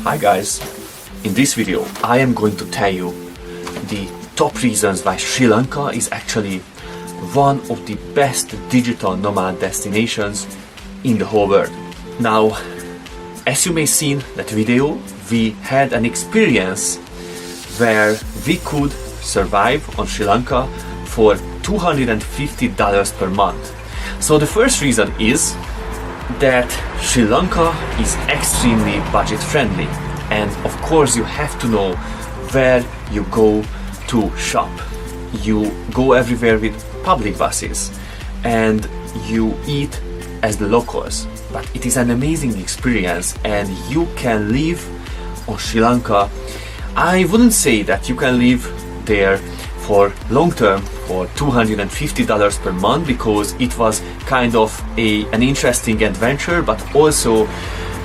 Hi guys, in this video I am going to tell you the top reasons why Sri Lanka is actually one of the best digital nomad destinations in the whole world. Now, as you may have seen that video, we had an experience where we could survive on Sri Lanka for $250 per month. So the first reason is that Sri Lanka is extremely budget friendly, and of course you have to know where you go to shop. You go everywhere with public buses and you eat as the locals, but it is an amazing experience and you can live on Sri Lanka. I wouldn't say that you can live there for long term for $250 per month, because it was kind of an interesting adventure, but also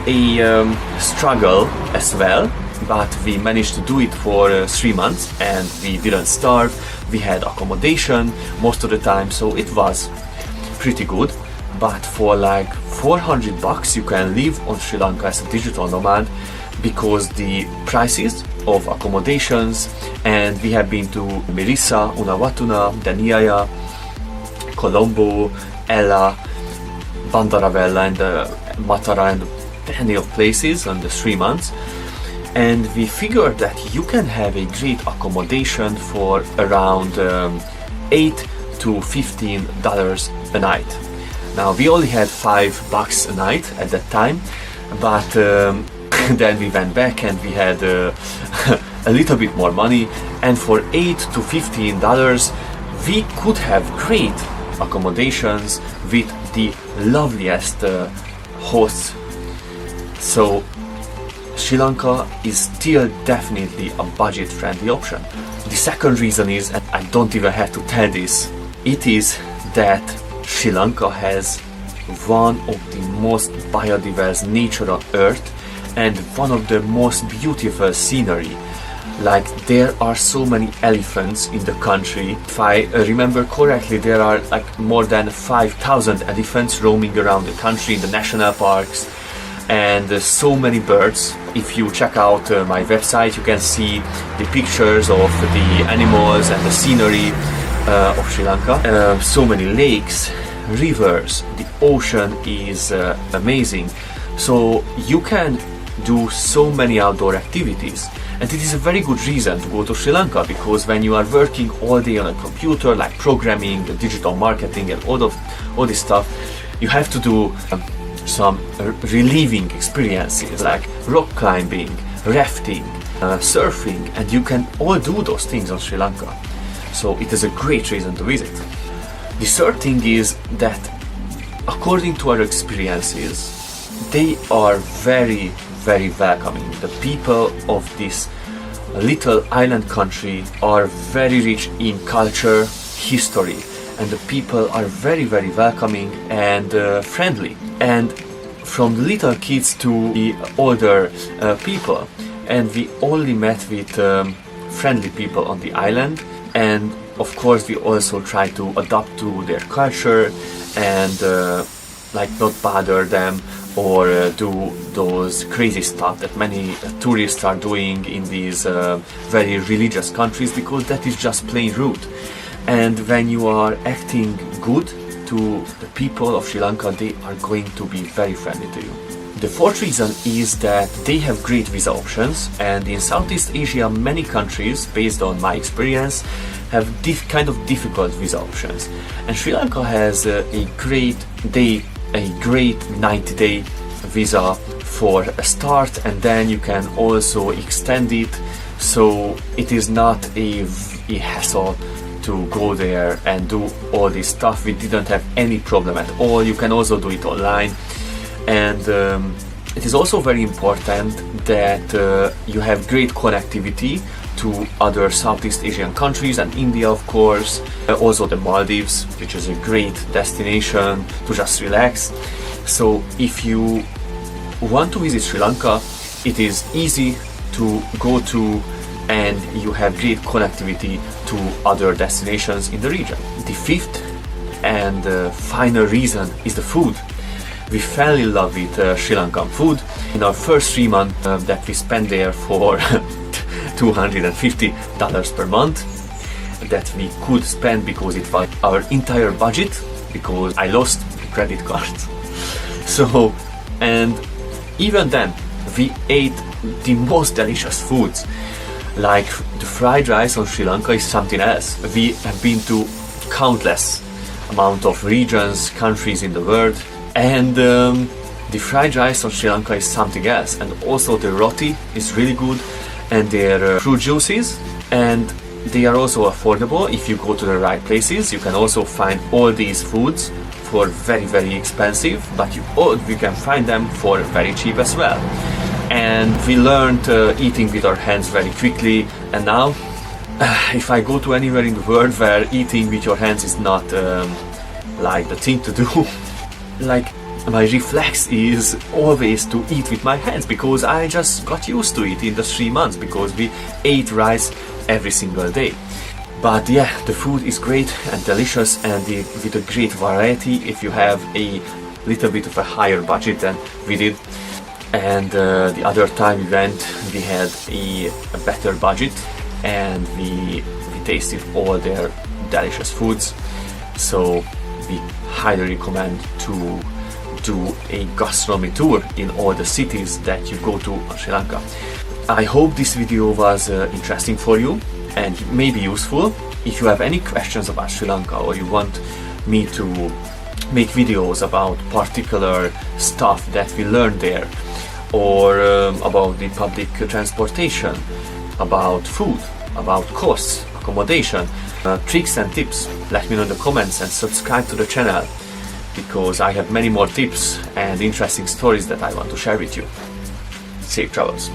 a struggle as well. But we managed to do it for 3 months and we didn't starve. We had accommodation most of the time, so it was pretty good. But for like $400 you can live on Sri Lanka as a digital nomad, because the prices of accommodations, and we have been to Mirissa, Unawatuna, Daniaya, Colombo, Ella, Bandaravella and Matara, and plenty of places in the 3 months. And we figured that you can have a great accommodation for around $8 to $15 a night. Now, we only had $5 a night at that time, but then we went back and we had a little bit more money, and for $8 to $15 we could have great accommodations with the loveliest hosts. So Sri Lanka is still definitely a budget friendly option. The second reason is, and I don't even have to tell this, it is that Sri Lanka has one of the most biodiverse nature on earth and one of the most beautiful scenery. Like, there are so many elephants in the country. If I remember correctly, there are like more than 5,000 elephants roaming around the country in the national parks, and so many birds. If you check out my website, you can see the pictures of the animals and the scenery of Sri Lanka. So many lakes, rivers, the ocean is amazing. So you can do so many outdoor activities, and it is a very good reason to go to Sri Lanka, because when you are working all day on a computer, like programming, digital marketing and all this stuff, you have to do some relieving experiences like rock climbing, rafting, surfing, and you can all do those things on Sri Lanka. So it is a great reason to visit. The third thing is that, according to our experiences, they are very welcoming. The people of this little island country are very rich in culture, history, and the people are very welcoming and friendly. And from the little kids to the older people, and we only met with friendly people on the island. And of course we also try to adapt to their culture and like not bother them or do those crazy stuff that many tourists are doing in these very religious countries, because that is just plain rude. And when you are acting good to the people of Sri Lanka, they are going to be very friendly to you. The fourth reason is that they have great visa options, and in Southeast Asia many countries, based on my experience, have kind of difficult visa options, and Sri Lanka has a great 90-day visa for a start, and then you can also extend it, so it is not a hassle to go there and do all this stuff. We didn't have any problem at all. You can also do it online, and it is also very important that you have great connectivity to other Southeast Asian countries and India, of course, also the Maldives, which is a great destination to just relax. So if you want to visit Sri Lanka, it is easy to go to, and you have great connectivity to other destinations in the region. The fifth and final reason is the food. we fell in love with Sri Lankan food. In our first 3 months that we spent there for $250 per month that we could spend because it was our entire budget, because I lost the credit card. So, and even then we ate the most delicious foods. Like the fried rice on Sri Lanka is something else. We have been to countless amount of regions, countries in the world, and the fried rice on Sri Lanka is something else. And also the roti is really good, and their fruit juices, and they are also affordable if you go to the right places. You can also find all these foods for very expensive, but you can find them for very cheap as well. And we learned eating with our hands very quickly, and now if I go to anywhere in the world where eating with your hands is not like the thing to do, like my reflex is always to eat with my hands, because I just got used to it in the 3 months, because we ate rice every single day. But yeah, the food is great and delicious, and with a great variety if you have a little bit of a higher budget than we did. And the other time we went, we had a better budget, and we tasted all their delicious foods. So we highly recommend to do a gastronomy tour in all the cities that you go to in Sri Lanka. I hope this video was interesting for you and maybe useful. If you have any questions about Sri Lanka, or you want me to make videos about particular stuff that we learned there, or about the public transportation, about food, about costs, accommodation, tricks and tips, let me know in the comments, and subscribe to the channel, because I have many more tips and interesting stories that I want to share with you. Safe travels!